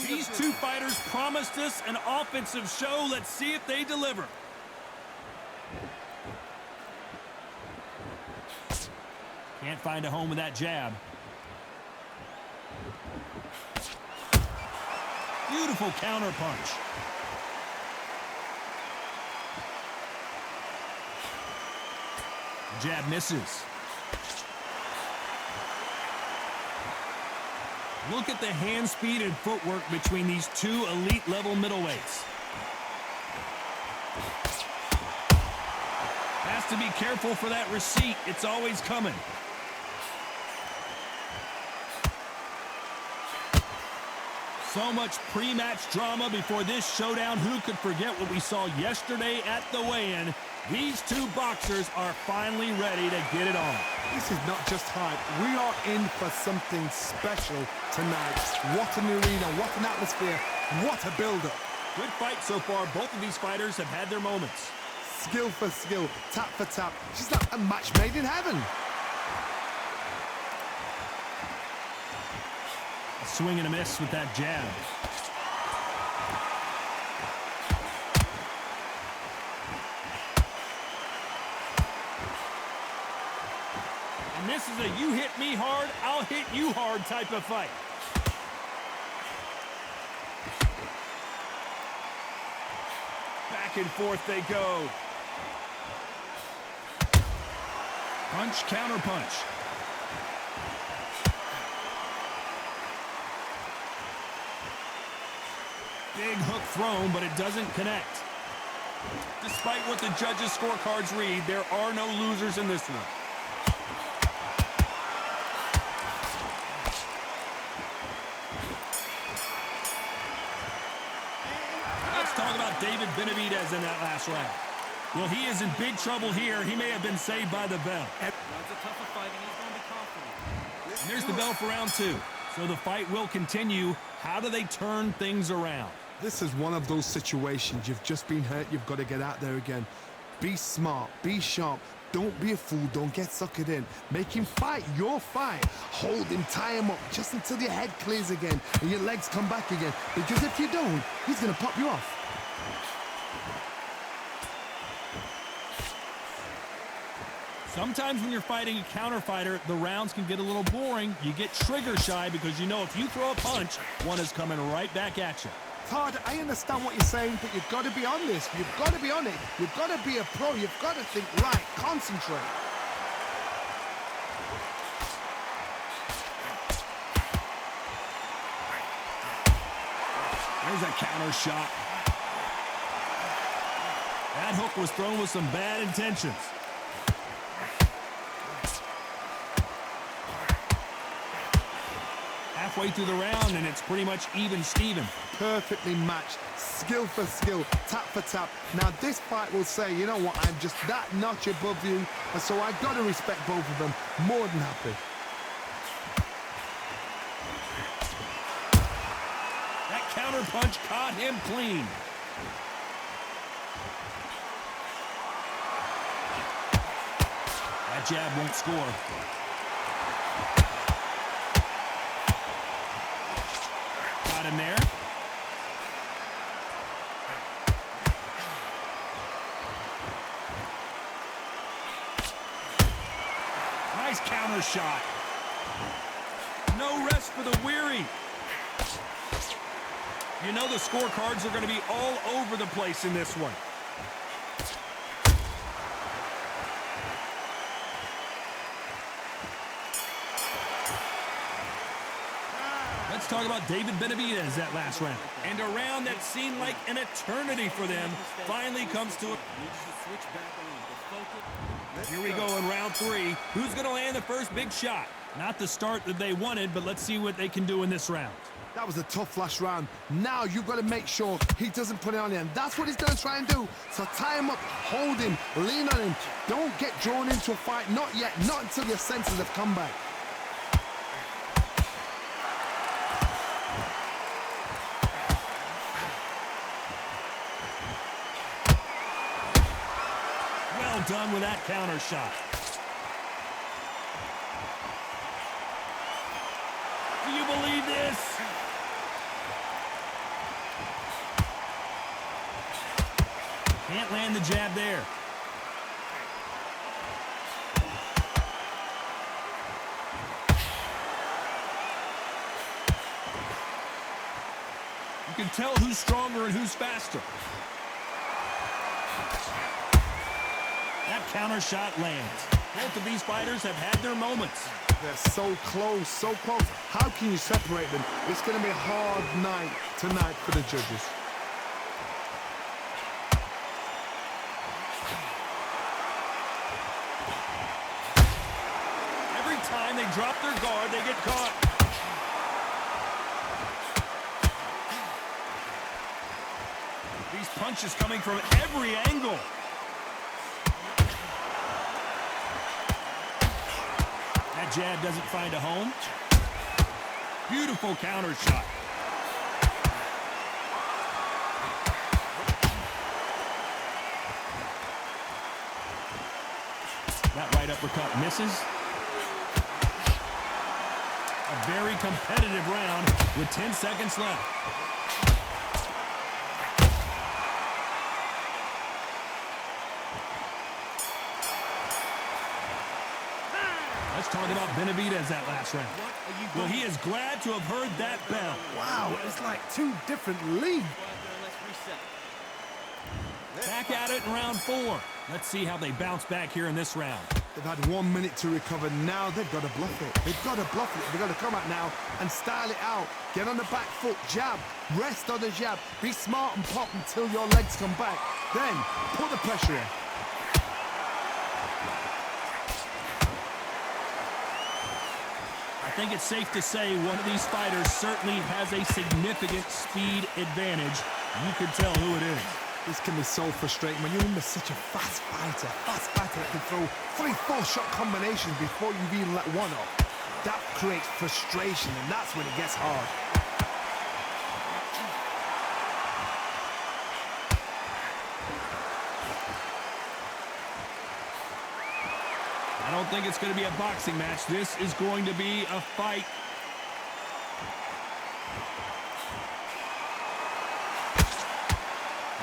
These two fighters promised us an offensive show. Let's see if they deliver. Can't find a home with that jab. Beautiful counter punch. Jab misses. Look at the hand speed and footwork between these two elite-level middleweights. Has to be careful for that receipt. It's always coming. So much pre-match drama before this showdown. Who could forget what we saw yesterday at the weigh-in? These two boxers are finally ready to get it on. This is not just hype. We are in for something special tonight. What an arena, what an atmosphere, what a build-up. Good fight so far. Both of these fighters have had their moments. Skill for skill, tap for tap. She's like a match made in heaven. A swing and a miss with that jab. And this is a you hit me hard, I'll hit you hard type of fight. Back and forth they go. Punch, counter punch. Big hook thrown, but it doesn't connect. Despite what the judges' scorecards read, there are no losers in this one. Let's talk about David Benavidez in that last round. Well, he is in big trouble here. He may have been saved by the bell. And there's the bell for round two. So the fight will continue. How do they turn things around? This is one of those situations. You've just been hurt. You've got to get out there again. Be smart. Be sharp. Don't be a fool. Don't get suckered in. Make him fight your fight. Hold him. Tie him up just until your head clears again and your legs come back again. Because if you don't, he's going to pop you off. Sometimes when you're fighting a counter fighter, the rounds can get a little boring. You get trigger shy because you know if you throw a punch, one is coming right back at you. Todd, I understand what you're saying, but you've got to be on this. You've got to be on it. You've got to be a pro. You've got to think right. Concentrate. There's a counter shot. That hook was thrown with some bad intentions. Halfway through the round, and it's pretty much even Steven. Perfectly matched, skill for skill, tap for tap. Now this fight will say, you know what, I'm just that notch above you, and so I got to respect both of them. More than happy. That counter punch caught him clean. That jab won't score. Got him there. Nice counter shot. No rest for the weary. You know the scorecards are going to be all over the place in this one. Let's talk about David Benavidez that last round. And a round that seemed like an eternity for them finally comes to a... Here we go in round three. Who's going to land the first big shot? Not the start that they wanted, but let's see what they can do in this round. That was a tough last round. Now you've got to make sure he doesn't put it on you, and that's what he's going to try and do. So tie him up, hold him, lean on him. Don't get drawn into a fight. Not yet. Not until your senses have come back. Well done with that counter shot. Do you believe this? Can't land the jab there. You can tell who's stronger and who's faster. That counter shot lands. Both of these fighters have had their moments. They're so close, so close. How can you separate them? It's going to be a hard night tonight for the judges. Every time they drop their guard, they get caught. These punches coming from every angle. That jab doesn't find a home. Beautiful counter shot. That right uppercut misses. A very competitive round with 10 seconds left. Let's talk about Benavidez that last round. Well, he is glad to have heard that bell. Wow, it's like two different leagues. Back at it in round 4. Let's see how they bounce back here in this round. They've had 1 minute to recover. Now they've got to bluff it. They've got to bluff it. They've got to come out now and style it out. Get on the back foot, jab, rest on the jab. Be smart and pop until your legs come back. Then put the pressure in. I think it's safe to say one of these fighters certainly has a significant speed advantage. You can tell who it is. This can be so frustrating when you're under such a fast fighter that can throw 3-4 shot combinations before you've even let one up. That creates frustration, and that's when it gets hard. I don't think it's going to be a boxing match. This is going to be a fight.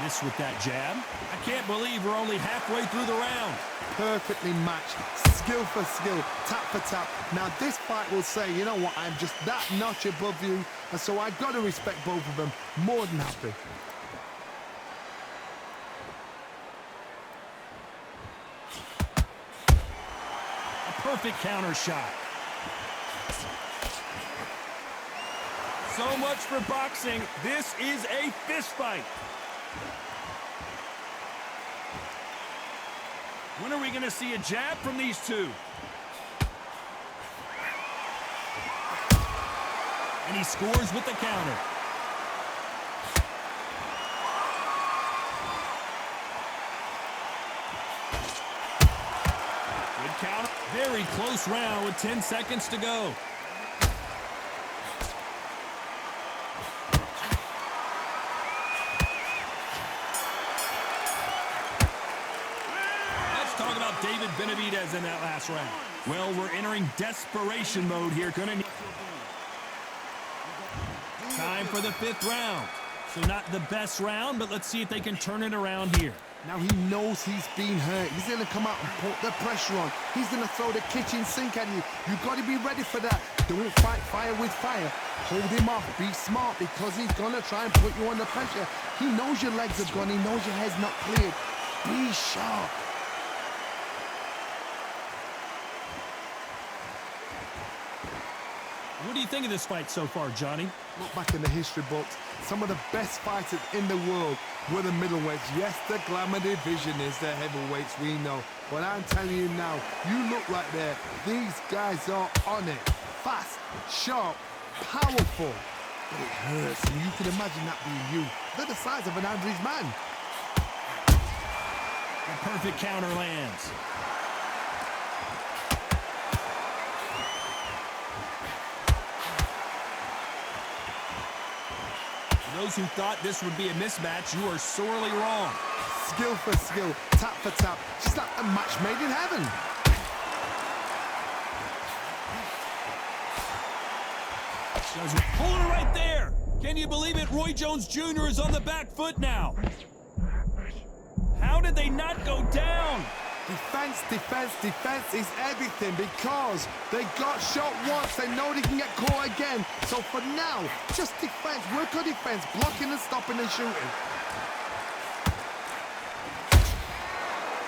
Miss with that jab. I can't believe we're only halfway through the round. Perfectly matched, skill for skill, tap for tap. Now this fight will say, you know what, I'm just that notch above you, and so I've got to respect both of them. More than happy. Perfect counter shot. So much for boxing. This is a fist fight. When are we going to see a jab from these two? And he scores with the counter. Count. Very close round with 10 seconds to go. Let's talk about David Benavidez in that last round. Well, we're entering desperation mode here. Time for the 5th round. So not the best round, but let's see if they can turn it around here. Now he knows he's been hurt. He's going to come out and put the pressure on. He's going to throw the kitchen sink at you. You've got to be ready for that. Don't fight fire with fire. Hold him off. Be smart because he's going to try and put you under pressure. He knows your legs are gone. He knows your head's not cleared. Be sharp. What do you think of this fight so far, Johnny? Look back in the history books. Some of the best fighters in the world were the middleweights. Yes, the glamour division is the heavyweights, we know. But I'm telling you now, you look right there. These guys are on it. Fast, sharp, powerful. But it hurts, and you can imagine that being you. They're the size of an average man. A perfect counter lands. Those who thought this would be a mismatch, you are sorely wrong. Skill for skill, tap for tap. Just like a match made in heaven. Hold it right there. Can you believe it? Roy Jones Jr. is on the back foot now. How did they not go down? Defense, defense, defense is everything because they got shot once. They know they can get caught again. So for now, just defense. Work on defense, blocking and stopping and shooting.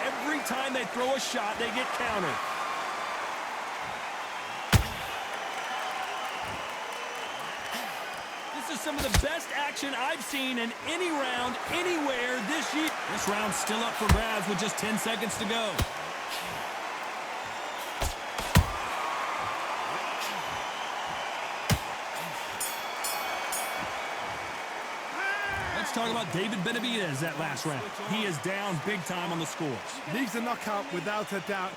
Every time they throw a shot, they get countered. This is some of the best action I've seen in any round, anywhere this year. This round's still up for grabs with just 10 seconds to go. Let's talk about David Benavidez that last round. He is down big time on the scores. Needs a knockout without a doubt.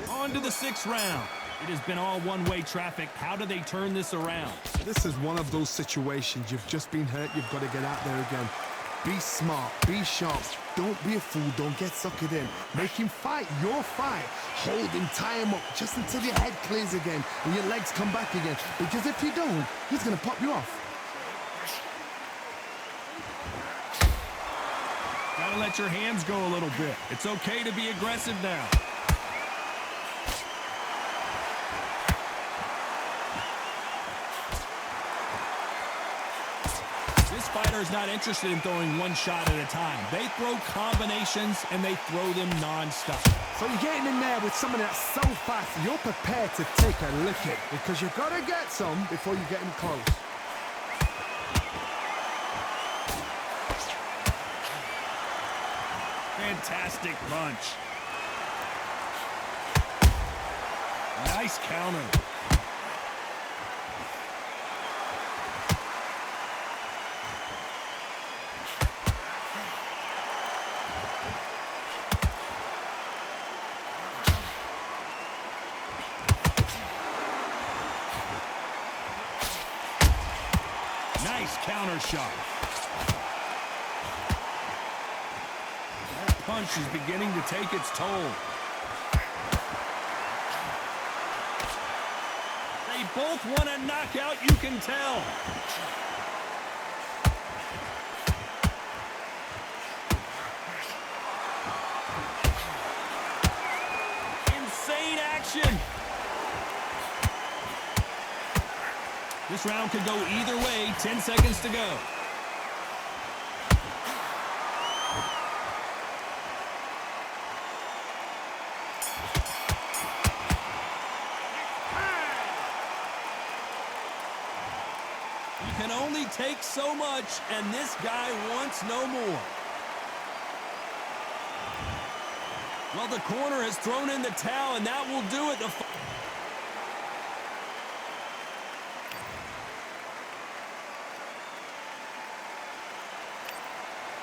On to the 6th round. It has been all one-way traffic. How do they turn this around? This is one of those situations. You've just been hurt. You've got to get out there again. Be smart. Be sharp. Don't be a fool. Don't get suckered in. Make him fight your fight. Hold him, tie him up just until your head clears again and your legs come back again. Because if you don't, he's going to pop you off. Gotta let your hands go a little bit. It's okay to be aggressive now. This fighter is not interested in throwing one shot at a time. They throw combinations and they throw them non-stop. So you're getting in there with someone that's so fast, you're prepared to take a licking because you've got to get some before you get him close. Fantastic punch. Nice counter. Nice counter shot. That punch is beginning to take its toll. They both want a knockout, you can tell. Insane action. This round could go either way. 10 seconds to go. You can only take so much, and this guy wants no more. Well, the corner has thrown in the towel, and that will do it.